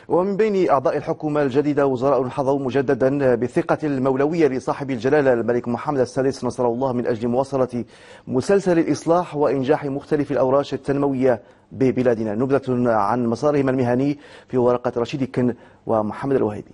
ومن بين أعضاء الحكومة الجديدة وزراء حظوا مجددا بالثقة المولوية لصاحب الجلالة الملك محمد السادس نصره الله من أجل مواصلة مسلسل الإصلاح وإنجاح مختلف الأوراش التنموية ببلادنا. نبذة عن مسارهم المهني في ورقة رشيد كن ومحمد الوهيبي.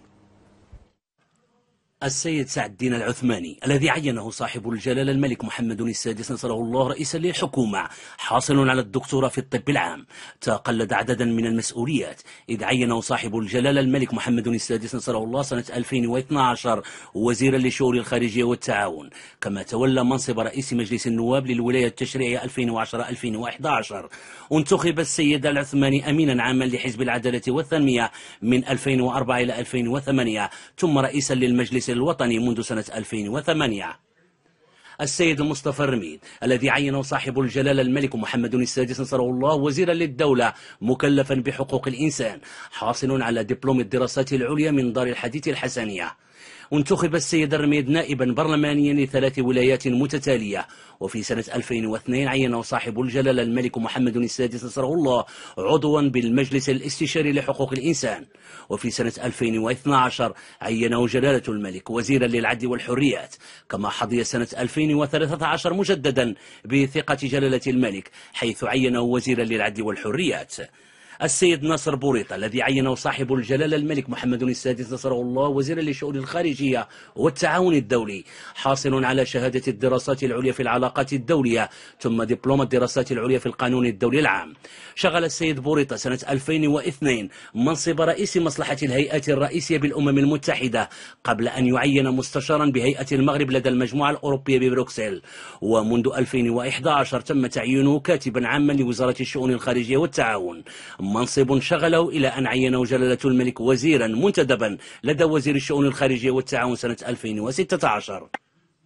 السيد سعد الدين العثماني الذي عينه صاحب الجلالة الملك محمد السادس نصره الله رئيسا للحكومة، حاصل على الدكتوراه في الطب العام، تقلد عددا من المسؤوليات، إذ عينه صاحب الجلالة الملك محمد السادس نصره الله سنة 2012 وزيرا للشؤون الخارجية والتعاون، كما تولى منصب رئيس مجلس النواب للولاية التشريعية 2010-2011. انتخب السيد العثماني أمينا عاما لحزب العدالة والتنمية من 2004 إلى 2008، ثم رئيسا للمجلس الوطني منذ سنة 2008. السيد مصطفى الرميد الذي عينه صاحب الجلالة الملك محمد السادس نصره الله وزيرا للدولة مكلفا بحقوق الإنسان، حاصل على دبلوم الدراسات العليا من دار الحديث الحسنية. انتخب السيد الرميد نائبا برلمانيا لثلاث ولايات متتالية، وفي سنة 2002 عينه صاحب الجلالة الملك محمد السادس نصره الله عضوا بالمجلس الاستشاري لحقوق الإنسان، وفي سنة 2012 عينه جلالة الملك وزيرا للعدل والحريات، كما حظي سنة 2013 مجددا بثقة جلالة الملك حيث عينه وزيرا للعدل والحريات. السيد ناصر بوريطة الذي عينه صاحب الجلالة الملك محمد السادس نصره الله وزيرا للشؤون الخارجية والتعاون الدولي، حاصل على شهادة الدراسات العليا في العلاقات الدولية ثم دبلوم الدراسات العليا في القانون الدولي العام. شغل السيد بوريطة سنة 2002 منصب رئيس مصلحة الهيئات الرئيسية بالأمم المتحدة قبل أن يعين مستشارا بهيئة المغرب لدى المجموعة الأوروبية ببروكسل، ومنذ 2011 تم تعيينه كاتبا عاما لوزارة الشؤون الخارجية والتعاون، منصب شغله إلى أن عينه جلالة الملك وزيرا منتدبا لدى وزير الشؤون الخارجية والتعاون سنة 2016.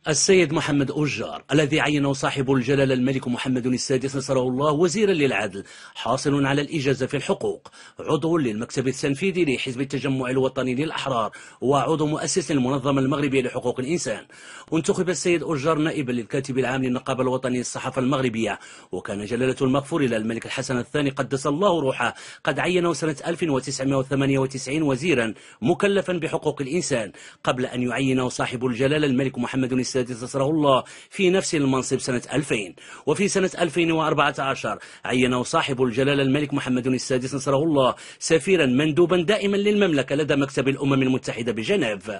السيد محمد أجار الذي عينه صاحب الجلالة الملك محمد السادس نصره الله وزيرا للعدل، حاصل على الإجازة في الحقوق، عضو للمكتب التنفيذي لحزب التجمع الوطني للأحرار، وعضو مؤسس المنظمة المغربية لحقوق الإنسان. انتخب السيد أجار نائبا للكاتب العام للنقابة الوطنية للصحافة المغربية، وكان جلالة المغفور إلى الملك الحسن الثاني قدس الله روحه قد عينه سنة 1998 وزيرا مكلفا بحقوق الإنسان قبل أن يعينه صاحب الجلالة الملك محمد السادس نصره الله في نفس المنصب سنة 2000. وفي سنة 2014 عينه صاحب الجلالة الملك محمد السادس نصره الله سفيرا مندوبا دائما للمملكة لدى مكتب الأمم المتحدة بجنيف.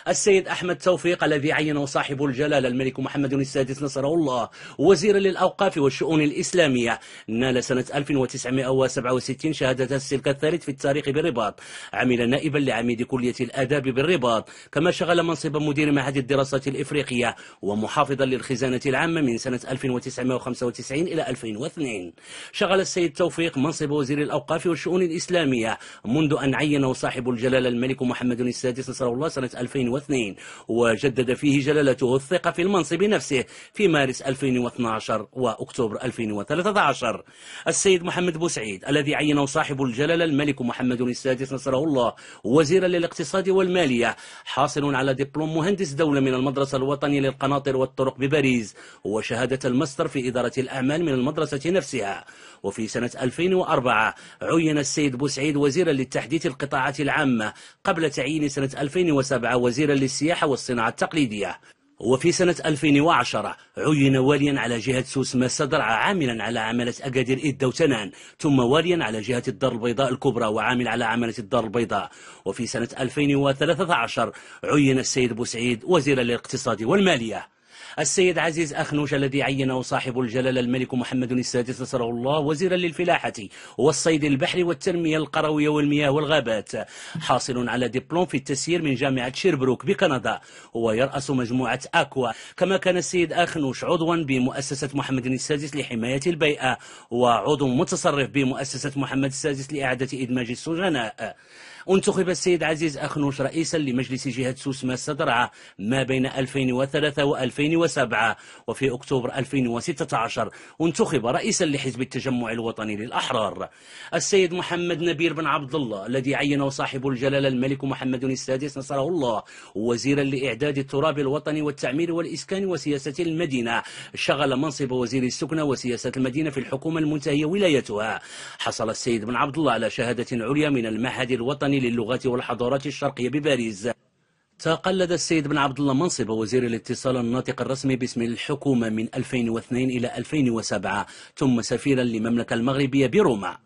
السيد أحمد توفيق الذي عينه صاحب الجلالة الملك محمد السادس نصره الله وزيرا للأوقاف والشؤون الإسلامية، نال سنة 1967 شهادة السلك الثالث في التاريخ بالرباط، عمل نائبا لعميد كلية الآداب بالرباط، كما شغل منصب مدير معهد الدراسات الإفريقية ومحافظا للخزانة العامة من سنة 1995 إلى 2002. شغل السيد توفيق منصب وزير الأوقاف والشؤون الإسلامية منذ أن عينه صاحب الجلالة الملك محمد السادس نصره الله سنة 2002، وجدد فيه جلالته الثقة في المنصب نفسه في مارس 2012 وأكتوبر 2013. السيد محمد بوسعيد الذي عينه صاحب الجلالة الملك محمد السادس نصره الله وزيرا للاقتصاد والمالية، حاصل على دبلوم مهندس دولة من المدرسة الوطنية للقناطر والطرق بباريس، وشهادة الماستر في إدارة الأعمال من المدرسة نفسها. وفي سنة 2004 عين السيد بوسعيد وزيرا للتحديث القطاعات العامة قبل تعيين سنة 2007 وزيرا للسياحة والصناعة التقليدية. وفي سنة 2010 عين واليا على جهة سوس ماسة درعا عاملا على عمالة أكادير إدة وتنان، ثم واليا على جهة الدار البيضاء الكبرى وعامل على عمالة الدار البيضاء. وفي سنة 2013 عين السيد بوسعيد وزيرا للاقتصاد والمالية. السيد عزيز أخنوش الذي عينه صاحب الجلالة الملك محمد السادس نصره الله وزيرا للفلاحة والصيد البحري والتنمية القروية والمياه والغابات، حاصل على دبلوم في التسيير من جامعة شيربروك بكندا، ويرأس مجموعة أكوا. كما كان السيد أخنوش عضوا بمؤسسة محمد السادس لحماية البيئة، وعضو متصرف بمؤسسة محمد السادس لإعادة إدماج السجناء. انتخب السيد عزيز أخنوش رئيسا لمجلس جهة سوسمة السدرعة ما بين 2003 و2007، وفي أكتوبر 2016 انتخب رئيسا لحزب التجمع الوطني للأحرار. السيد محمد نبيل بن عبد الله الذي عينه صاحب الجلالة الملك محمد السادس نصره الله وزيرا لإعداد التراب الوطني والتعمير والإسكان وسياسة المدينة، شغل منصب وزير السكنة وسياسة المدينة في الحكومة المنتهية ولايتها. حصل السيد بن عبد الله على شهادة عليا من المعهد الوطني للغات والحضارات الشرقية بباريس. تقلد السيد بن عبد الله منصب وزير الاتصال الناطق الرسمي باسم الحكومة من 2002 إلى 2007، ثم سفيرا للمملكة المغربية بروما.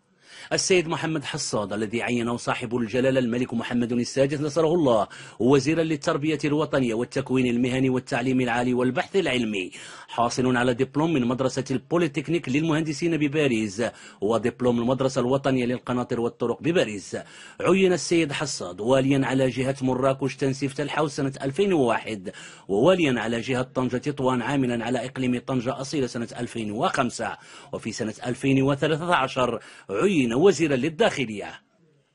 السيد محمد حصاد الذي عينه صاحب الجلالة الملك محمد السادس نصره الله وزيرا للتربية الوطنية والتكوين المهني والتعليم العالي والبحث العلمي، حاصل على دبلوم من مدرسة البوليتكنيك للمهندسين بباريس ودبلوم المدرسة الوطنية للقناطر والطرق بباريس. عين السيد حصاد واليا على جهة مراكش تنسيف تلحوس سنة 2001، وواليا على جهة طنجة تطوان عاملا على إقليم طنجة أصيل سنة 2005، وفي سنة 2013 عين وزيرا للداخلية.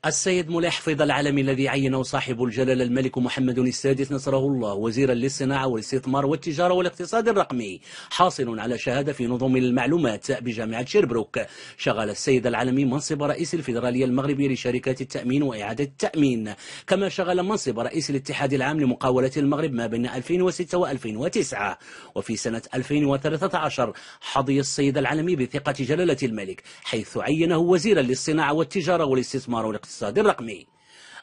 السيد مولاي حفيظ العلمي الذي عينه صاحب الجلالة الملك محمد السادس نصره الله وزيرا للصناعة والاستثمار والتجارة والاقتصاد الرقمي، حاصل على شهادة في نظم المعلومات بجامعة شيربروك. شغل السيد العلمي منصب رئيس الفيدرالية المغربية لشركات التأمين وإعادة التأمين، كما شغل منصب رئيس الاتحاد العام لمقاولة المغرب ما بين 2006 و2009. وفي سنة 2013 حظي السيد العلمي بثقة جلالة الملك حيث عينه وزيرا للصناعة والتجارة والاستثمار والاقتصاد الرقمي.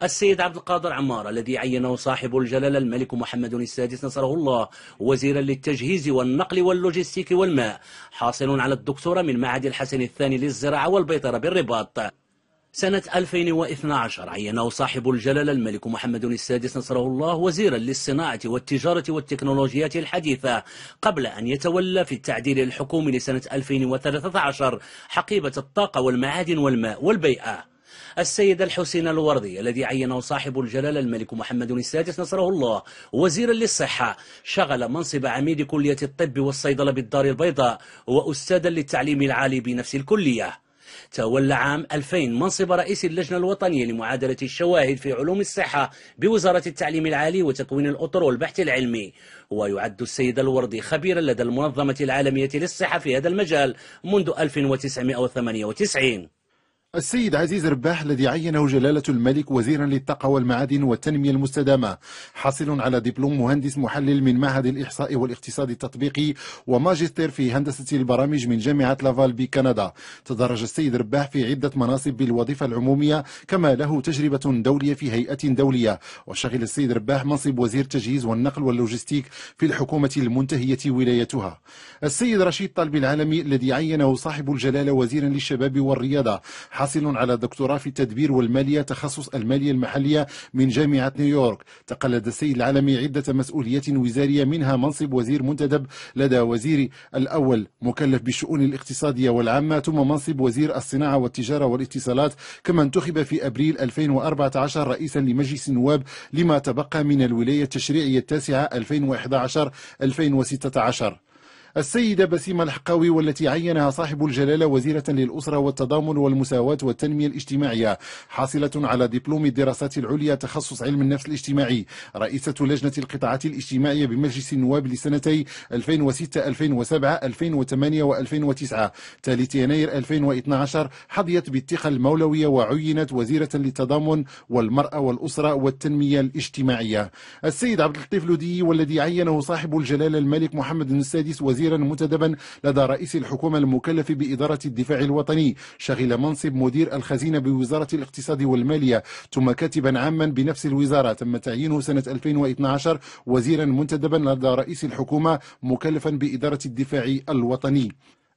السيد عبد القادر عمار الذي عينه صاحب الجلالة الملك محمد السادس نصره الله وزيرا للتجهيز والنقل واللوجستيك والماء، حاصل على الدكتوراه من معهد الحسن الثاني للزراعة والبيطرة بالرباط. سنة 2012 عينه صاحب الجلالة الملك محمد السادس نصره الله وزيرا للصناعة والتجارة والتكنولوجيات الحديثة، قبل أن يتولى في التعديل الحكومي لسنة 2013 حقيبة الطاقة والمعادن والماء والبيئة. السيد الحسين الوردي الذي عينه صاحب الجلالة الملك محمد السادس نصره الله وزيرا للصحة، شغل منصب عميد كلية الطب والصيدلة بالدار البيضاء وأستاذا للتعليم العالي بنفس الكلية. تولى عام 2000 منصب رئيس اللجنة الوطنية لمعادلة الشواهد في علوم الصحة بوزارة التعليم العالي وتكوين الأطر والبحث العلمي. ويعد السيد الوردي خبيرا لدى المنظمة العالمية للصحة في هذا المجال منذ 1998. السيد عزيز رباح الذي عينه جلالة الملك وزيرا للطاقة والمعادن والتنمية المستدامة، حاصل على دبلوم مهندس محلل من معهد الإحصاء والاقتصاد التطبيقي وماجستير في هندسة البرامج من جامعة لافال بكندا. تدرج السيد رباح في عدة مناصب بالوظيفة العمومية، كما له تجربة دولية في هيئة دولية. وشغل السيد رباح منصب وزير التجهيز والنقل واللوجستيك في الحكومة المنتهية ولايتها. السيد رشيد طالب العالمي الذي عينه صاحب الجلالة وزيرا للشباب والرياضة، حاصل على دكتوراه في التدبير والمالية تخصص المالية المحلية من جامعة نيويورك. تقلد السيد العالمي عدة مسؤوليات وزارية، منها منصب وزير منتدب لدى وزير الأول مكلف بالشؤون الاقتصادية والعامة، ثم منصب وزير الصناعة والتجارة والاتصالات. كما انتخب في أبريل 2014 رئيسا لمجلس النواب لما تبقى من الولاية التشريعية التاسعة 2011-2016. السيدة بسيمة الحقاوي والتي عينها صاحب الجلالة وزيرة للأسرة والتضامن والمساواة والتنمية الاجتماعية، حاصلة على دبلوم الدراسات العليا تخصص علم النفس الاجتماعي، رئيسة لجنة القطاعات الاجتماعية بمجلس النواب لسنتي 2006 2007 2008 و2009. 3 يناير 2012 حظيت بالثقة المولوية وعينت وزيرة للتضامن والمرأة والأسرة والتنمية الاجتماعية. السيد عبد اللطيف لودي والذي عينه صاحب الجلالة الملك محمد السادس وزيرا منتدبا لدى رئيس الحكومة المكلف بإدارة الدفاع الوطني، شغل منصب مدير الخزينة بوزارة الاقتصاد والمالية، ثم كاتبا عاما بنفس الوزارة. تم تعيينه سنة 2012 وزيرا منتدبا لدى رئيس الحكومة مكلفا بإدارة الدفاع الوطني.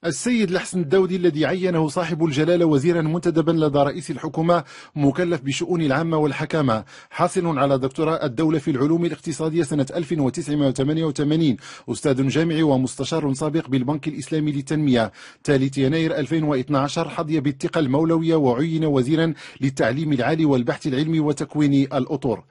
السيد الحسن الداودي الذي عينه صاحب الجلالة وزيرا منتدبا لدى رئيس الحكومة مكلف بشؤون العامة والحكامة، حاصل على دكتوراه الدولة في العلوم الاقتصادية سنة 1988، أستاذ جامعي ومستشار سابق بالبنك الإسلامي للتنمية. 3 يناير 2012 حظي بالثقة المولوية وعين وزيرا للتعليم العالي والبحث العلمي وتكوين الأطر.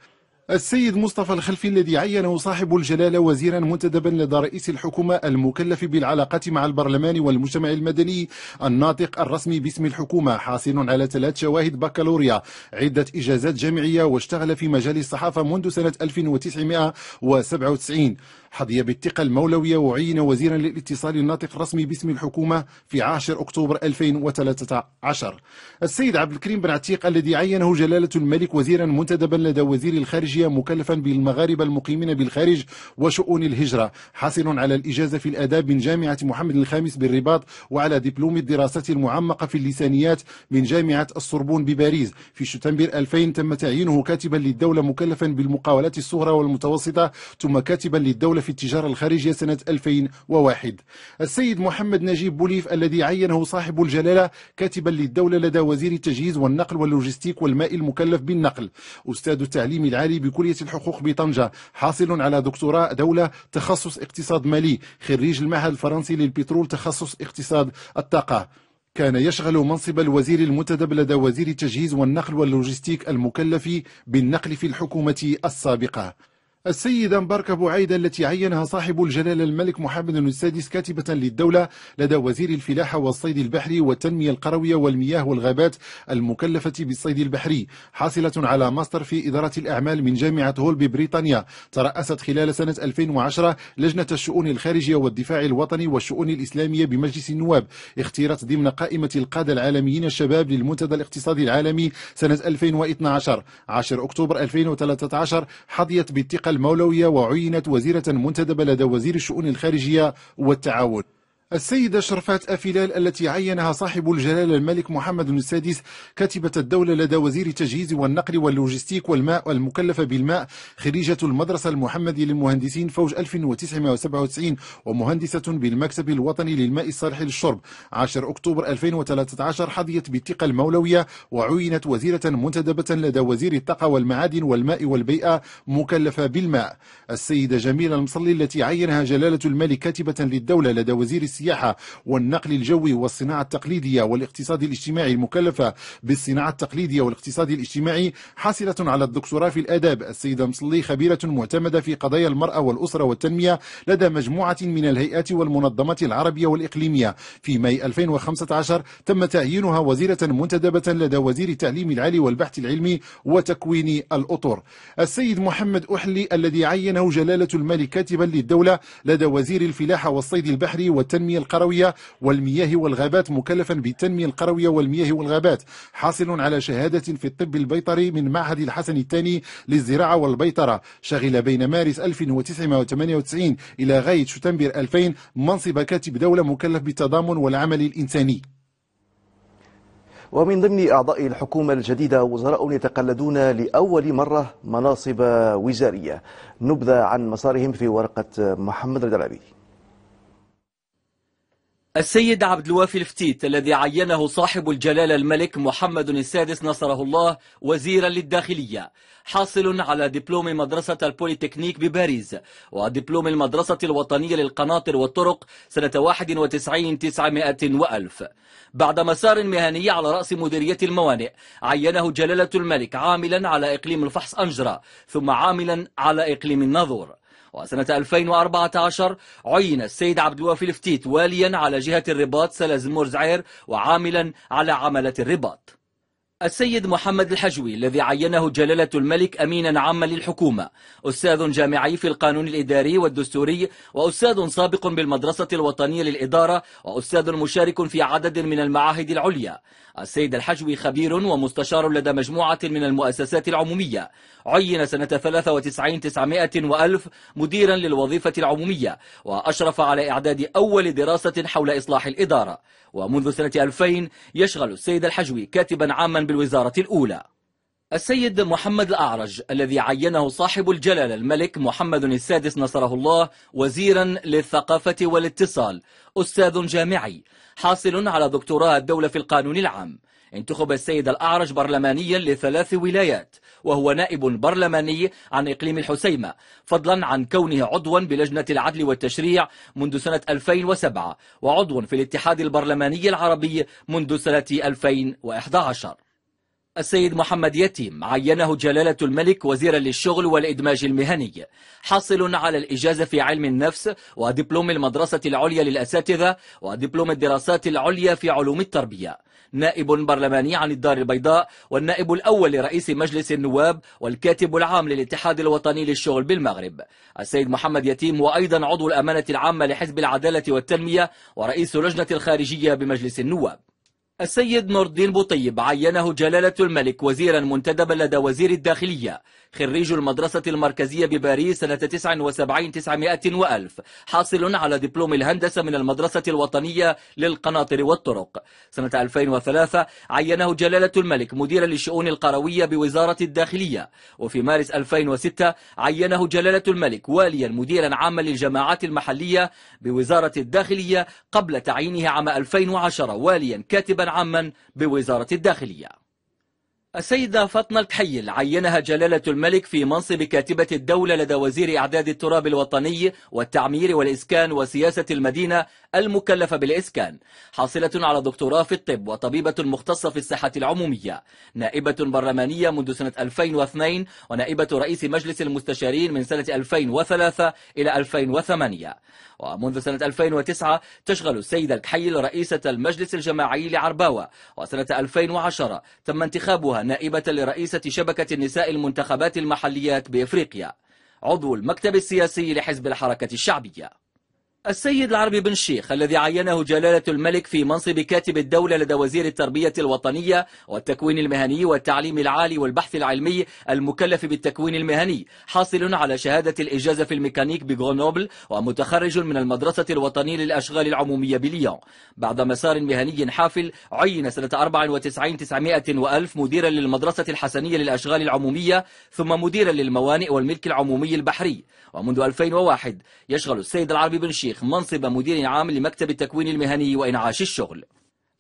السيد مصطفى الخلفي الذي عينه صاحب الجلالة وزيرا منتدبا لدى رئيس الحكومة المكلف بالعلاقات مع البرلمان والمجتمع المدني الناطق الرسمي باسم الحكومة، حاصل على 3 شواهد بكالوريا، عدة إجازات جامعية، واشتغل في مجال الصحافة منذ سنة 1997. حظي بالثقة المولوية وعين وزيرا للاتصال الناطق الرسمي باسم الحكومة في 10 أكتوبر 2013. السيد عبد الكريم بن عتيق الذي عينه جلالة الملك وزيرا منتدبا لدى وزير الخارجية مكلفا بالمغاربة المقيمين بالخارج وشؤون الهجرة، حاصل على الإجازة في الآداب من جامعة محمد الخامس بالرباط، وعلى دبلوم الدراسات المعمقة في اللسانيات من جامعة السوربون بباريس. في شتنبر 2000 تم تعيينه كاتبا للدولة مكلفا بالمقاولات الصغرى والمتوسطة، ثم كاتبا للدولة في التجارة الخارجية سنة 2001. السيد محمد نجيب بوليف الذي عينه صاحب الجلالة كاتبا للدولة لدى وزير التجهيز والنقل واللوجستيك والماء المكلف بالنقل، أستاذ التعليم العالي بكلية الحقوق بطنجة، حاصل على دكتوراه دولة تخصص اقتصاد مالي، خريج المعهد الفرنسي للبترول تخصص اقتصاد الطاقة. كان يشغل منصب الوزير المنتدب لدى وزير التجهيز والنقل واللوجستيك المكلف بالنقل في الحكومة السابقة. السيدة مباركة بوعيدة التي عينها صاحب الجلالة الملك محمد السادس كاتبة للدولة لدى وزير الفلاحة والصيد البحري والتنمية القروية والمياه والغابات المكلفة بالصيد البحري، حاصلة على ماستر في إدارة الأعمال من جامعة هول ببريطانيا. ترأست خلال سنة 2010 لجنة الشؤون الخارجية والدفاع الوطني والشؤون الإسلامية بمجلس النواب، اختيرت ضمن قائمة القادة العالميين الشباب للمنتدى الاقتصادي العالمي سنة 2012. 10 أكتوبر 2013 حظيت بالثقة المولوية وعينت وزيرة منتدبة لدى وزير الشؤون الخارجية والتعاون. السيدة شرفات أفلال التي عينها صاحب الجلالة الملك محمد السادس كاتبة الدولة لدى وزير التجهيز والنقل واللوجستيك والماء المكلفة بالماء، خريجة المدرسة المحمدية للمهندسين فوج 1997 ومهندسة بالمكتب الوطني للماء الصالح للشرب. 10 أكتوبر 2013 حظيت بالثقة المولوية وعينت وزيرة منتدبة لدى وزير الطاقة والمعادن والماء والبيئة مكلفة بالماء. السيدة جميلة المصلي التي عينها جلالة الملك كاتبة للدولة لدى وزير السياحة والنقل الجوي والصناعة التقليدية والاقتصاد الاجتماعي المكلفة بالصناعة التقليدية والاقتصاد الاجتماعي، حاصلة على الدكتوراه في الآداب. السيدة مصلي خبيرة معتمدة في قضايا المرأة والأسرة والتنمية لدى مجموعة من الهيئات والمنظمات العربية والإقليمية. في ماي 2015 تم تعيينها وزيرة منتدبة لدى وزير التعليم العالي والبحث العلمي وتكوين الأطر. السيد محمد أحلي الذي عينه جلالة الملك كاتبا للدولة لدى وزير الفلاحة والصيد البحري والتنمية القروية والمياه والغابات مكلفا بالتنمية القروية والمياه والغابات، حاصل على شهادة في الطب البيطري من معهد الحسن الثاني للزراعة والبيطرة. شغل بين مارس 1998 إلى غاية شتنبر 2000 منصب كاتب دولة مكلف بالتضامن والعمل الإنساني. ومن ضمن أعضاء الحكومة الجديدة وزراء يتقلدون لأول مرة مناصب وزارية. نبذة عن مسارهم في ورقة محمد الدلابي. السيد عبد الوافي الفتيت الذي عينه صاحب الجلالة الملك محمد السادس نصره الله وزيرا للداخلية، حاصل على دبلوم مدرسة البوليتكنيك بباريس ودبلوم المدرسة الوطنية للقناطر والطرق سنة 91-900 بعد مسار مهني على رأس مديرية الموانئ، عينه جلالة الملك عاملا على إقليم الفحص أنجرة، ثم عاملا على إقليم الناظور. وسنة 2014 عين السيد عبد الوافي الفتيت واليا على جهة الرباط سلازمور زعير وعاملا على عملة الرباط. السيد محمد الحجوي الذي عينه جلالة الملك أمينا عاما للحكومة، أستاذ جامعي في القانون الإداري والدستوري، وأستاذ سابق بالمدرسة الوطنية للإدارة، وأستاذ مشارك في عدد من المعاهد العليا. السيد الحجوي خبير ومستشار لدى مجموعة من المؤسسات العمومية، عين سنة 93-900 مديرا للوظيفة العمومية، وأشرف على إعداد أول دراسة حول إصلاح الإدارة. ومنذ سنة 2000 يشغل السيد الحجوي كاتبا عاما بالوزارة الأولى. السيد محمد الأعرج الذي عينه صاحب الجلالة الملك محمد السادس نصره الله وزيرا للثقافة والاتصال، أستاذ جامعي حاصل على دكتوراه الدولة في القانون العام. انتخب السيد الأعرج برلمانيا ل3 ولايات، وهو نائب برلماني عن إقليم الحسيمة، فضلا عن كونه عضوا بلجنة العدل والتشريع منذ سنة 2007 وعضوا في الاتحاد البرلماني العربي منذ سنة 2011. السيد محمد يتيم عينه جلالة الملك وزيرا للشغل والإدماج المهني، حاصل على الإجازة في علم النفس ودبلوم المدرسة العليا للأساتذة ودبلوم الدراسات العليا في علوم التربية، نائب برلماني عن الدار البيضاء والنائب الأول لرئيس مجلس النواب والكاتب العام للاتحاد الوطني للشغل بالمغرب. السيد محمد يتيم هو أيضا عضو الأمانة العامة لحزب العدالة والتنمية ورئيس لجنة الخارجية بمجلس النواب. السيد نور الدين بوطيب عينه جلالة الملك وزيرا منتدبا لدى وزير الداخلية، خريج المدرسة المركزية بباريس سنة 79 و900 وألف، حاصل على دبلوم الهندسة من المدرسة الوطنية للقناطر والطرق. سنة 2003 عينه جلالة الملك مديرا للشؤون القروية بوزارة الداخلية، وفي مارس 2006 عينه جلالة الملك واليا مديرا عاما للجماعات المحلية بوزارة الداخلية، قبل تعيينه عام 2010 واليا كاتبا عاما بوزارة الداخلية. السيدة فاطمة الكحيل عينها جلالة الملك في منصب كاتبة الدولة لدى وزير إعداد التراب الوطني والتعمير والإسكان وسياسة المدينة المكلفة بالإسكان، حاصلة على دكتوراه في الطب وطبيبة مختصة في الصحة العمومية، نائبة برلمانية منذ سنة 2002 ونائبة رئيس مجلس المستشارين من سنة 2003 إلى 2008. ومنذ سنة 2009 تشغل السيدة الكحيل رئيسة المجلس الجماعي لعرباوة، وسنة 2010 تم انتخابها نائبة لرئيسة شبكة النساء المنتخبات المحليات بإفريقيا، عضو المكتب السياسي لحزب الحركة الشعبية. السيد العربي بن الشيخ الذي عينه جلالة الملك في منصب كاتب الدولة لدى وزير التربية الوطنية والتكوين المهني والتعليم العالي والبحث العلمي المكلف بالتكوين المهني، حاصل على شهادة الإجازة في الميكانيك بغرنوبل ومتخرج من المدرسة الوطنية للأشغال العمومية بليون. بعد مسار مهني حافل عين سنة 94 و900 وألف مديرا للمدرسة الحسنية للأشغال العمومية، ثم مديرا للموانئ والملك العمومي البحري. ومنذ 2001 يشغل السيد العربي بن الشيخ منصب مدير عام لمكتب التكوين المهني وإنعاش الشغل.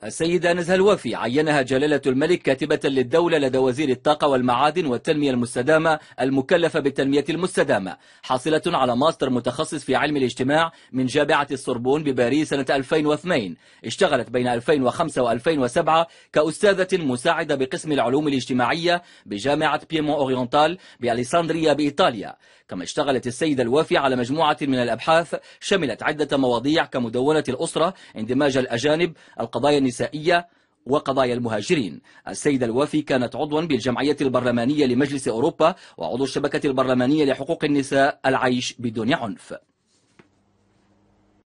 السيدة نزهة الوفي عينها جلالة الملك كاتبة للدولة لدى وزير الطاقة والمعادن والتنمية المستدامة المكلفة بالتنمية المستدامة، حاصلة على ماستر متخصص في علم الاجتماع من جامعة السوربون بباريس سنة 2002. اشتغلت بين 2005 و2007 كأستاذة مساعدة بقسم العلوم الاجتماعية بجامعة بييمون أورينتال بأليساندريا بإيطاليا. كما اشتغلت السيدة الوفي على مجموعة من الأبحاث شملت عدة مواضيع كمدونة الأسرة، اندماج الأجانب، القضايا النسائية وقضايا المهاجرين. السيدة الوفي كانت عضوا بالجمعية البرلمانية لمجلس أوروبا وعضو الشبكة البرلمانية لحقوق النساء العيش بدون عنف.